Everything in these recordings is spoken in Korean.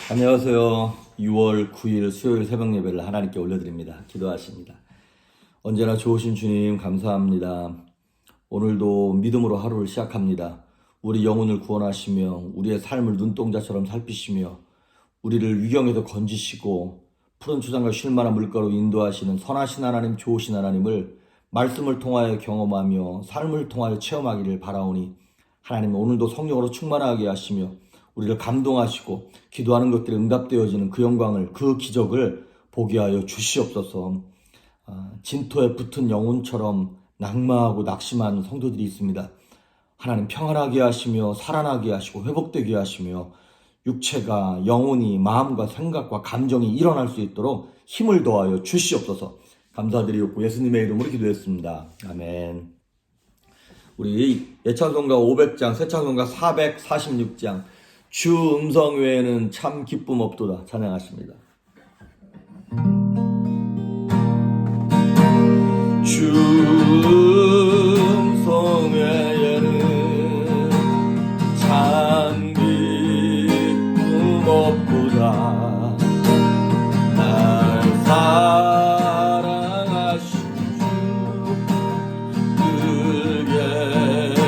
안녕하세요. 6월 9일 수요일 새벽 예배를 하나님께 올려드립니다. 기도하십니다. 언제나 좋으신 주님 감사합니다. 오늘도 믿음으로 하루를 시작합니다. 우리 영혼을 구원하시며 우리의 삶을 눈동자처럼 살피시며 우리를 위경에서 건지시고 푸른 초장과 쉴만한 물가로 인도하시는 선하신 하나님, 좋으신 하나님을 말씀을 통하여 경험하며 삶을 통하여 체험하기를 바라오니 하나님 오늘도 성령으로 충만하게 하시며 우리를 감동하시고 기도하는 것들이 응답되어지는 그 영광을, 그 기적을 보게 하여 주시옵소서. 진토에 붙은 영혼처럼 낙마하고 낙심한 성도들이 있습니다. 하나님 평안하게 하시며 살아나게 하시고 회복되게 하시며 육체가, 영혼이, 마음과 생각과 감정이 일어날 수 있도록 힘을 더하여 주시옵소서. 감사드리옵고 예수님의 이름으로 기도했습니다. 아멘. 우리 예찬송가 500장, 새찬송가 446장 주 음성 외에는 참 기쁨 없도다 찬양하십니다. 주 음성 외에는 참 기쁨 없도다. 날 사랑하신 주 늘 계시옵소서.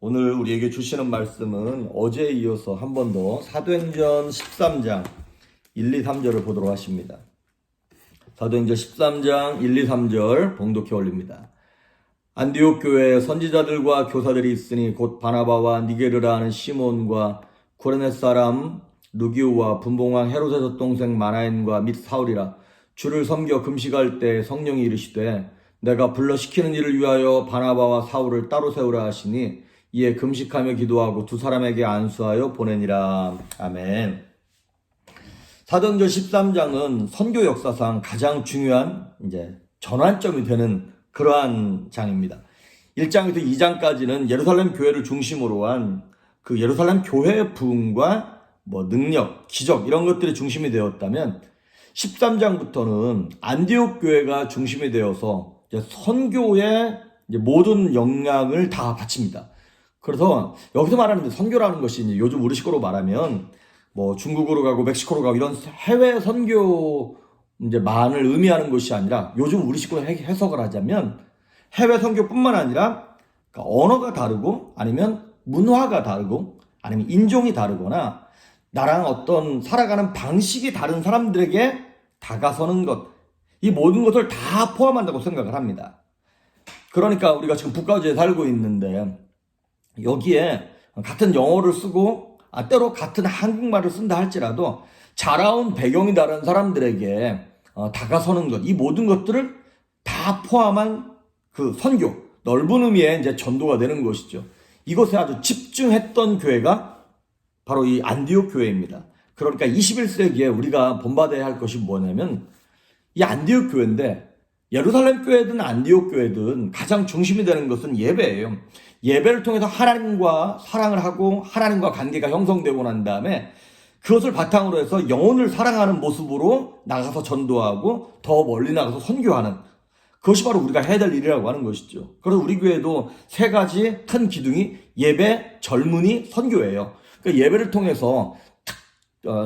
오늘 우리에게 주시는 말씀은 어제에 이어서 한 번 더 사도행전 13장 1, 2, 3절을 보도록 하십니다. 사도행전 13장 1, 2, 3절 봉독해 올립니다. 안디옥 교회에 선지자들과 교사들이 있으니 곧 바나바와 니게르라 하는 시몬과 구레네 사람 루기오와 분봉왕 헤롯의 젖동생 마나엔과 및 사울이라. 주를 섬겨 금식할 때 성령이 이르시되 내가 불러 시키는 일을 위하여 바나바와 사울을 따로 세우라 하시니 이에 금식하며 기도하고 두 사람에게 안수하여 보내니라. 아멘. 사도행전 13장은 선교 역사상 가장 중요한 전환점이 되는 그러한 장입니다. 1장에서 2장까지는 예루살렘 교회를 중심으로 한 그 예루살렘 교회의 부흥과 능력, 기적 이런 것들이 중심이 되었다면 13장부터는 안디옥 교회가 중심이 되어서 이제 선교에 이제 모든 역량을 다 바칩니다. 그래서 여기서 말하는 선교라는 것이 이제 요즘 우리식으로 말하면 뭐 중국으로 가고 멕시코로 가고 이런 해외 선교 이제만을 의미하는 것이 아니라 요즘 우리식으로 해석을 하자면 해외 선교뿐만 아니라 그러니까 언어가 다르고 아니면 문화가 다르고 아니면 인종이 다르거나 나랑 어떤 살아가는 방식이 다른 사람들에게 다가서는 것, 이 모든 것을 다 포함한다고 생각을 합니다. 그러니까 우리가 지금 북가주에 살고 있는데 여기에 같은 영어를 쓰고 때로 같은 한국말을 쓴다 할지라도 자라온 배경이 다른 사람들에게 다가서는 것, 이 모든 것들을 다 포함한 그 선교, 넓은 의미의 이제 전도가 되는 것이죠. 이것에 아주 집중했던 교회가 바로 이 안디옥 교회입니다. 그러니까 21세기에 우리가 본받아야 할 것이 뭐냐면 이 안디옥 교회인데 예루살렘 교회든 안디옥 교회든 가장 중심이 되는 것은 예배예요. 예배를 통해서 하나님과 사랑을 하고 하나님과 관계가 형성되고 난 다음에 그것을 바탕으로 해서 영혼을 사랑하는 모습으로 나가서 전도하고 더 멀리 나가서 선교하는, 그것이 바로 우리가 해야 될 일이라고 하는 것이죠. 그래서 우리 교회도 세 가지 큰 기둥이 예배, 젊은이, 선교예요. 그러니까 예배를 통해서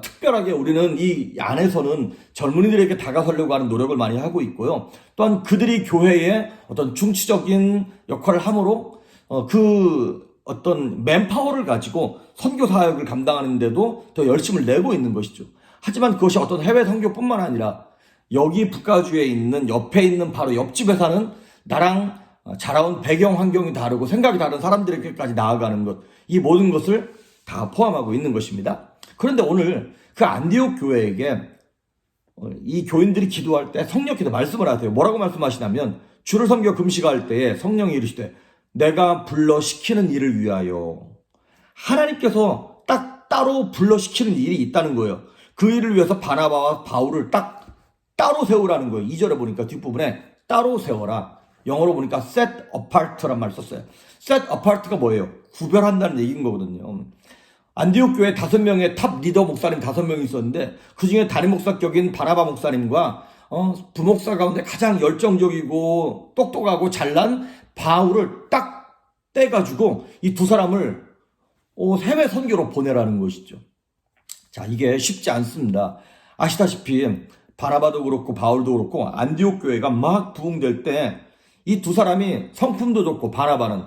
특별하게 우리는 이 안에서는 젊은이들에게 다가서려고 하는 노력을 많이 하고 있고요. 또한 그들이 교회에 어떤 중치적인 역할을 함으로 그 어떤 맨파워를 가지고 선교 사역을 감당하는데도 더 열심을 내고 있는 것이죠. 하지만 그것이 어떤 해외 선교뿐만 아니라 여기 북가주에 있는 옆에 있는 바로 옆집에 사는 나랑 자라온 배경 환경이 다르고 생각이 다른 사람들에게까지 나아가는 것, 이 모든 것을 다 포함하고 있는 것입니다. 그런데 오늘 그 안디옥 교회에게 이 교인들이 기도할 때 성령께서 말씀을 하세요. 뭐라고 말씀하시냐면 주를 섬겨 금식할 때에 성령이 이르시되 내가 불러 시키는 일을 위하여, 하나님께서 딱 따로 불러 시키는 일이 있다는 거예요. 그 일을 위해서 바나바와 바울을 딱 따로 세우라는 거예요. 2절에 보니까 뒷부분에 따로 세워라. 영어로 보니까 set apart란 말 썼어요. set apart가 뭐예요? 구별한다는 얘기인 거거든요. 안디옥 교회 5명의 탑 리더 목사님 5명이 있었는데 그 중에 담임 목사격인 바나바 목사님과 부목사 가운데 가장 열정적이고 똑똑하고 잘난 바울을 딱 떼가지고 이 두 사람을 해외 선교로 보내라는 것이죠. 자, 이게 쉽지 않습니다. 아시다시피 바나바도 그렇고 바울도 그렇고 안디옥 교회가 막 부흥될 때 이 두 사람이 성품도 좋고 바나바는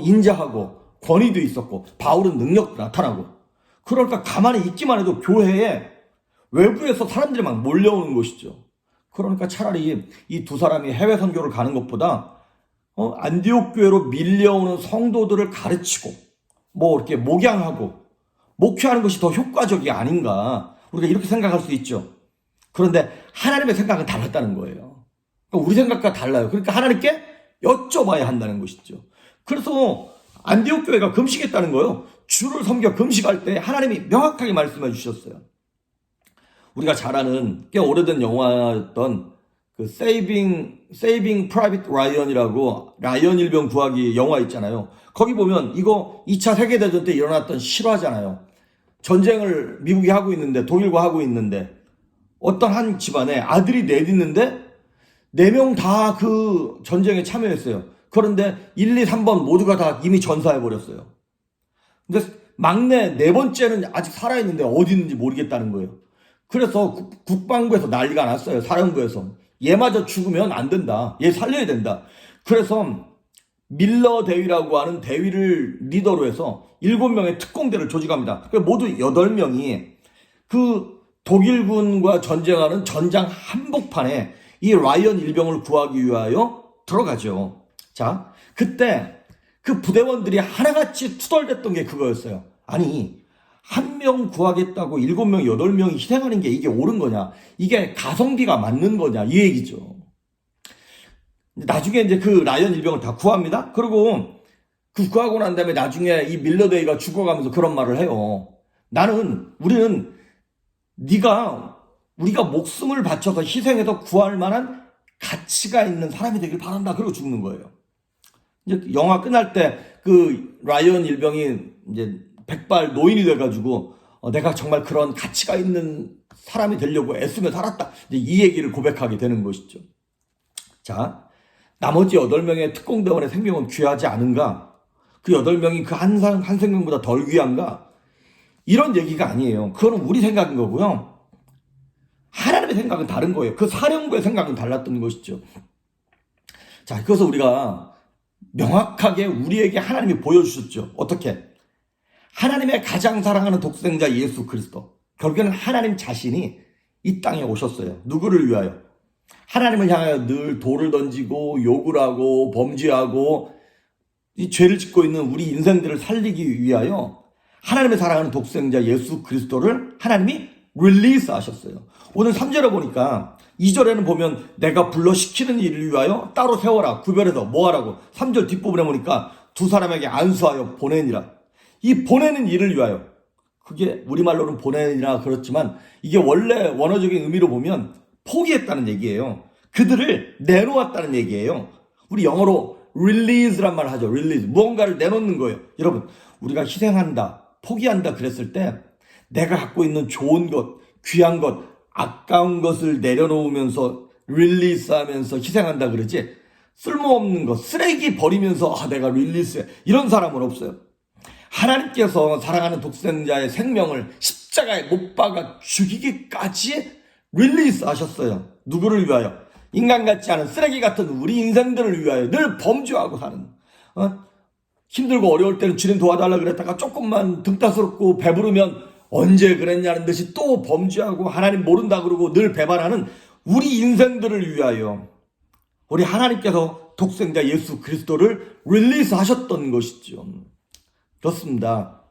인자하고 권위도 있었고 바울은 능력도 나타나고, 그러니까 가만히 있기만 해도 교회에 외부에서 사람들이 막 몰려오는 것이죠. 그러니까 차라리 이 두 사람이 해외 선교를 가는 것보다 안디옥 교회로 밀려오는 성도들을 가르치고 뭐 이렇게 목양하고 목회하는 것이 더 효과적이 아닌가, 우리가 이렇게 생각할 수 있죠. 그런데 하나님의 생각은 달랐다는 거예요. 그러니까 우리 생각과 달라요. 그러니까 하나님께 여쭤봐야 한다는 것이죠. 그래서 안디옥 교회가 금식했다는 거예요. 주를 섬겨 금식할 때 하나님이 명확하게 말씀해 주셨어요. 우리가 잘 아는 꽤 오래된 영화였던 그 Saving Private Ryan이라고 라이언 일병 구하기 영화 있잖아요. 거기 보면 이거 2차 세계대전 때 일어났던 실화잖아요. 전쟁을 미국이 하고 있는데, 독일과 하고 있는데 어떤 한 집안에 아들이 넷 있는데 4명 다 그 전쟁에 참여했어요. 그런데 1, 2, 3번 모두가 다 이미 전사해버렸어요. 근데 막내 4번째는 아직 살아있는데 어디 있는지 모르겠다는 거예요. 그래서 국방부에서 난리가 났어요. 사령부에서. 얘마저 죽으면 안 된다. 얘 살려야 된다. 그래서 밀러 대위라고 하는 대위를 리더로 해서 7명의 특공대를 조직합니다. 모두 8명이 그 독일군과 전쟁하는 전장 한복판에 이 라이언 일병을 구하기 위하여 들어가죠. 자, 그때 그 부대원들이 하나같이 투덜댔던 게 그거였어요. 아니, 1명 구하겠다고 7명, 8명이 희생하는 게 이게 옳은 거냐? 이게 가성비가 맞는 거냐? 이 얘기죠. 나중에 이제 그 라이언 일병을 다 구합니다. 그리고 그 구하고 난 다음에 나중에 이 밀러데이가 죽어가면서 그런 말을 해요. 우리는 우리가 목숨을 바쳐서 희생해서 구할 만한 가치가 있는 사람이 되길 바란다. 그러고 죽는 거예요. 이제 영화 끝날 때 그 라이언 일병이 이제 백발 노인이 돼가지고 내가 정말 그런 가치가 있는 사람이 되려고 애쓰며 살았다. 이제 이 얘기를 고백하게 되는 것이죠. 자, 나머지 8명의 특공대원의 생명은 귀하지 않은가? 그 8명이 그 한 생명보다 덜 귀한가? 이런 얘기가 아니에요. 그거는 우리 생각인 거고요. 하나님의 생각은 다른 거예요. 그 사령부의 생각은 달랐던 것이죠. 자, 그래서 우리가 명확하게 우리에게 하나님이 보여주셨죠. 어떻게? 하나님의 가장 사랑하는 독생자 예수 그리스도. 결국에는 하나님 자신이 이 땅에 오셨어요. 누구를 위하여? 하나님을 향하여 늘 돌을 던지고 욕을 하고 범죄하고 이 죄를 짓고 있는 우리 인생들을 살리기 위하여 하나님의 사랑하는 독생자 예수 그리스도를 하나님이 릴리스 하셨어요. 오늘 3절에 보니까 2절에는 보면 내가 불러시키는 일을 위하여 따로 세워라. 구별해서 뭐 하라고? 3절 뒷부분에 보니까 두 사람에게 안수하여 보내니라. 이 보내는 일을 위하여. 그게 우리말로는 보내니라 그렇지만 이게 원래 원어적인 의미로 보면 포기했다는 얘기예요. 그들을 내놓았다는 얘기예요. 우리 영어로 release란 말을 하죠. release. 무언가를 내놓는 거예요. 여러분, 우리가 희생한다, 포기한다 그랬을 때 내가 갖고 있는 좋은 것, 귀한 것, 아까운 것을 내려놓으면서 릴리스하면서 희생한다 그러지 쓸모없는 것, 쓰레기 버리면서 내가 릴리스해. 이런 사람은 없어요. 하나님께서 사랑하는 독생자의 생명을 십자가에 못 박아 죽이기까지 릴리스 하셨어요. 누구를 위하여? 인간 같지 않은 쓰레기 같은 우리 인생들을 위하여 늘 범죄하고 사는 힘들고 어려울 때는 주님 도와달라 그랬다가 조금만 등따스럽고 배부르면 언제 그랬냐는 듯이 또 범죄하고 하나님 모른다 그러고 늘 배반하는 우리 인생들을 위하여 우리 하나님께서 독생자 예수 그리스도를 릴리스 하셨던 것이죠. 그렇습니다.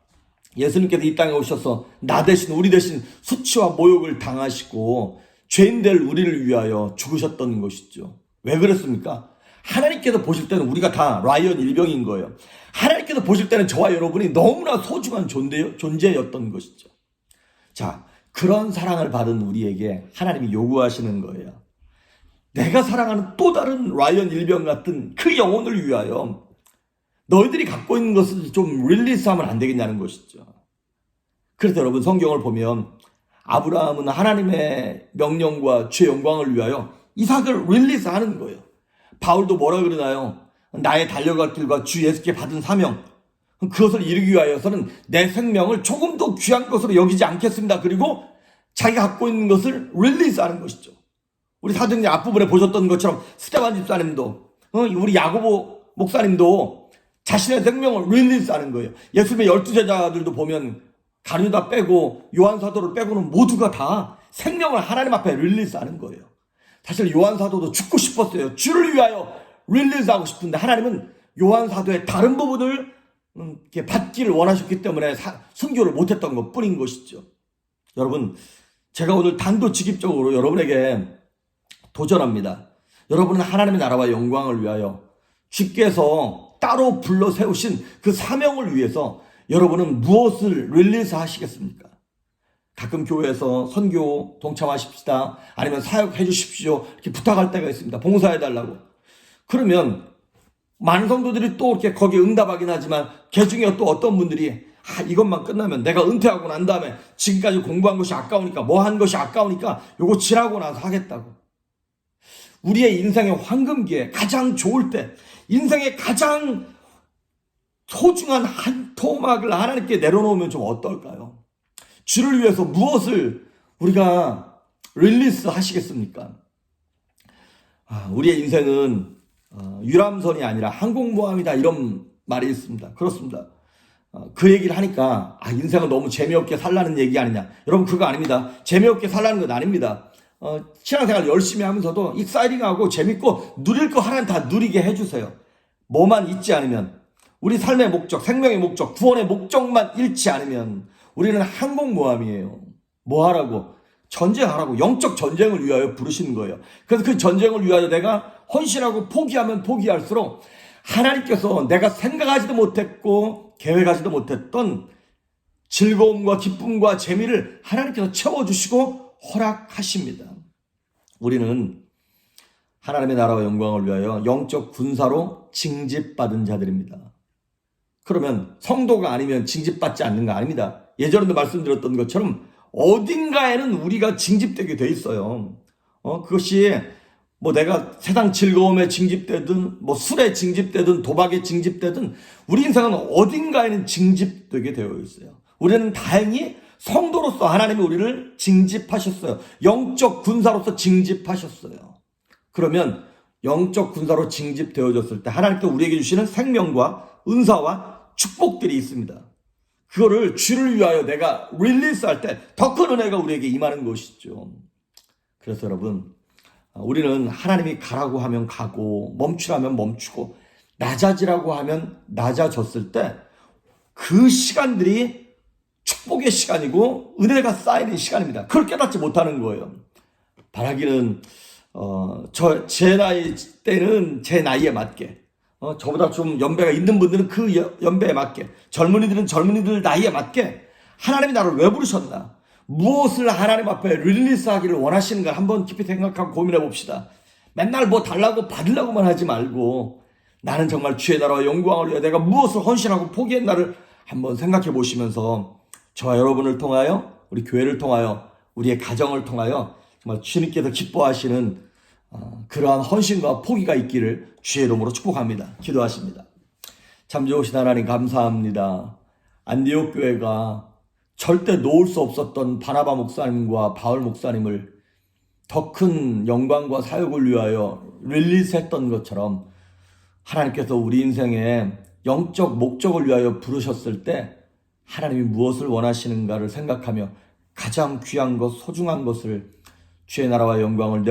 예수님께서 이 땅에 오셔서 나 대신 우리 대신 수치와 모욕을 당하시고 죄인될 우리를 위하여 죽으셨던 것이죠. 왜 그랬습니까? 하나님께서 보실 때는 우리가 다 라이언 일병인 거예요. 하나님께서 보실 때는 저와 여러분이 너무나 소중한 존재였던 것이죠. 자, 그런 사랑을 받은 우리에게 하나님이 요구하시는 거예요. 내가 사랑하는 또 다른 라이언 일병 같은 그 영혼을 위하여 너희들이 갖고 있는 것을 좀 릴리스하면 안 되겠냐는 것이죠. 그래서 여러분 성경을 보면 아브라함은 하나님의 명령과 주의 영광을 위하여 이삭을 릴리스하는 거예요. 바울도 뭐라 그러나요? 나의 달려갈 길과 주 예수께 받은 사명, 그것을 이루기 위하여서는 내 생명을 조금 더 귀한 것으로 여기지 않겠습니다. 그리고 자기가 갖고 있는 것을 릴리스하는 것이죠. 우리 사도행전 앞부분에 보셨던 것처럼 스데반 집사님도 우리 야고보 목사님도 자신의 생명을 릴리스하는 거예요. 예수님의 12제자들도 보면 가룟유다 빼고 요한 사도를 빼고는 모두가 다 생명을 하나님 앞에 릴리스하는 거예요. 사실 요한 사도도 죽고 싶었어요. 주를 위하여 릴리스하고 싶은데 하나님은 요한 사도의 다른 부분을 받기를 원하셨기 때문에 순교를 못했던 것 뿐인 것이죠. 여러분, 제가 오늘 단도직입적으로 여러분에게 도전합니다. 여러분은 하나님의 나라와 영광을 위하여 주께서 따로 불러 세우신 그 사명을 위해서 여러분은 무엇을 릴리스 하시겠습니까? 가끔 교회에서 선교 동참하십시다. 아니면 사역해 주십시오. 이렇게 부탁할 때가 있습니다. 봉사해달라고. 그러면 많은 성도들이 또 이렇게 거기에 응답하긴 하지만 그 중에 또 어떤 분들이 이것만 끝나면 내가 은퇴하고 난 다음에 지금까지 공부한 것이 아까우니까 뭐 한 것이 아까우니까 요거 지나고 나서 하겠다고. 우리의 인생의 황금기에 가장 좋을 때 인생의 가장 소중한 한 토막을 하나님께 내려놓으면 좀 어떨까요? 주를 위해서 무엇을 우리가 릴리스 하시겠습니까? 우리의 인생은 유람선이 아니라 항공모함이다 이런 말이 있습니다. 그렇습니다. 그 얘기를 하니까 인생을 너무 재미없게 살라는 얘기 아니냐. 여러분 그거 아닙니다. 재미없게 살라는 건 아닙니다. 신앙생활 열심히 하면서도 익사이팅하고 재밌고 누릴 거 하나는 다 누리게 해주세요. 뭐만 잊지 않으면 우리 삶의 목적, 생명의 목적, 구원의 목적만 잃지 않으면 우리는 항공모함이에요. 뭐 하라고? 전쟁하라고. 영적 전쟁을 위하여 부르시는 거예요. 그래서 그 전쟁을 위하여 내가 헌신하고 포기하면 포기할수록 하나님께서 내가 생각하지도 못했고 계획하지도 못했던 즐거움과 기쁨과 재미를 하나님께서 채워주시고 허락하십니다. 우리는 하나님의 나라와 영광을 위하여 영적 군사로 징집받은 자들입니다. 그러면 성도가 아니면 징집받지 않는 거 아닙니다. 예전에도 말씀드렸던 것처럼 어딘가에는 우리가 징집되게 돼 있어요. 그것이 뭐 내가 세상 즐거움에 징집되든 뭐 술에 징집되든 도박에 징집되든 우리 인생은 어딘가에는 징집되게 되어 있어요. 우리는 다행히 성도로서 하나님이 우리를 징집하셨어요. 영적 군사로서 징집하셨어요. 그러면 영적 군사로 징집되어졌을 때 하나님께서 우리에게 주시는 생명과 은사와 축복들이 있습니다. 그거를 주를 위하여 내가 릴리스할 때 더 큰 은혜가 우리에게 임하는 것이죠. 그래서 여러분, 우리는 하나님이 가라고 하면 가고 멈추라면 멈추고 낮아지라고 하면 낮아졌을 때 그 시간들이 축복의 시간이고 은혜가 쌓이는 시간입니다. 그걸 깨닫지 못하는 거예요. 바라기는 제 나이 때는 제 나이에 맞게, 저보다 좀 연배가 있는 분들은 그 연배에 맞게, 젊은이들은 젊은이들 나이에 맞게 하나님이 나를 왜 부르셨나? 무엇을 하나님 앞에 릴리스하기를 원하시는가 한번 깊이 생각하고 고민해 봅시다. 맨날 뭐 달라고 받으려고만 하지 말고 나는 정말 주의 나라와 영광을 위해 내가 무엇을 헌신하고 포기했나를 한번 생각해 보시면서 저와 여러분을 통하여 우리 교회를 통하여 우리의 가정을 통하여 정말 주님께서 기뻐하시는 그러한 헌신과 포기가 있기를 주의 이름으로 축복합니다. 기도하십니다. 참 좋으신 하나님 감사합니다. 안디옥 교회가 절대 놓을 수 없었던 바나바 목사님과 바울 목사님을 더 큰 영광과 사역을 위하여 릴리스했던 것처럼 하나님께서 우리 인생의 영적 목적을 위하여 부르셨을 때 하나님이 무엇을 원하시는가를 생각하며 가장 귀한 것, 소중한 것을 주의 나라와 영광을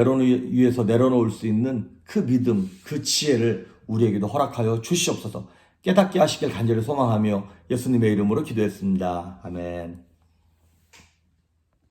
위해서 내려놓을 수 있는 그 믿음, 그 지혜를 우리에게도 허락하여 주시옵소서. 깨닫게 하시길 간절히 소망하며 예수님의 이름으로 기도했습니다. 아멘.